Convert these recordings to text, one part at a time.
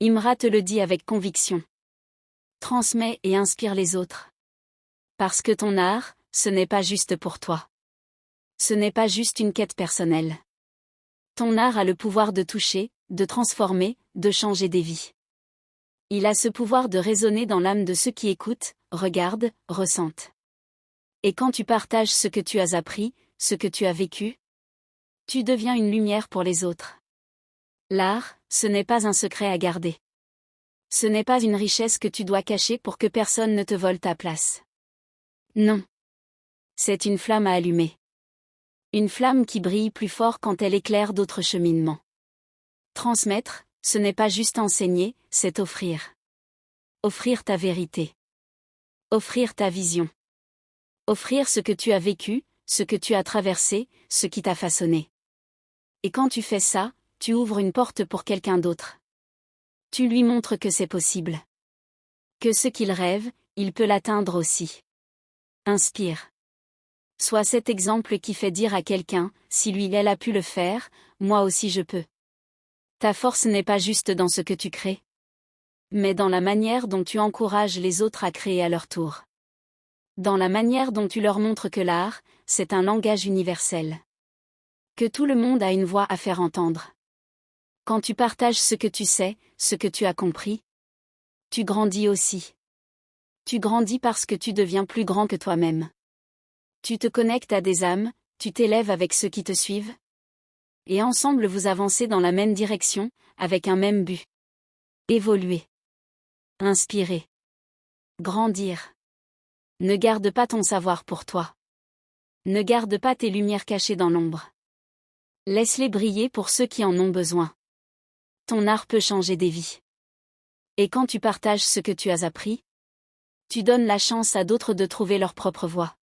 Imra te le dit avec conviction. Transmets et inspire les autres. Parce que ton art, ce n'est pas juste pour toi. Ce n'est pas juste une quête personnelle. Ton art a le pouvoir de toucher, de transformer, de changer des vies. Il a ce pouvoir de résonner dans l'âme de ceux qui écoutent, regardent, ressentent. Et quand tu partages ce que tu as appris, ce que tu as vécu, tu deviens une lumière pour les autres. L'art, ce n'est pas un secret à garder. Ce n'est pas une richesse que tu dois cacher pour que personne ne te vole ta place. Non. C'est une flamme à allumer. Une flamme qui brille plus fort quand elle éclaire d'autres cheminements. Transmettre, ce n'est pas juste enseigner, c'est offrir. Offrir ta vérité. Offrir ta vision. Offrir ce que tu as vécu, ce que tu as traversé, ce qui t'a façonné. Et quand tu fais ça, tu ouvres une porte pour quelqu'un d'autre. Tu lui montres que c'est possible. Que ce qu'il rêve, il peut l'atteindre aussi. Inspire. Sois cet exemple qui fait dire à quelqu'un, si lui elle a pu le faire, moi aussi je peux. Ta force n'est pas juste dans ce que tu crées, mais dans la manière dont tu encourages les autres à créer à leur tour. Dans la manière dont tu leur montres que l'art, c'est un langage universel. Que tout le monde a une voix à faire entendre. Quand tu partages ce que tu sais, ce que tu as compris, tu grandis aussi. Tu grandis parce que tu deviens plus grand que toi-même. Tu te connectes à des âmes, tu t'élèves avec ceux qui te suivent. Et ensemble vous avancez dans la même direction, avec un même but. Évoluer. Inspirer. Grandir. Ne garde pas ton savoir pour toi. Ne garde pas tes lumières cachées dans l'ombre. Laisse-les briller pour ceux qui en ont besoin. Ton art peut changer des vies. Et quand tu partages ce que tu as appris, tu donnes la chance à d'autres de trouver leur propre voie.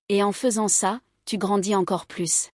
Et en faisant ça, tu grandis encore plus.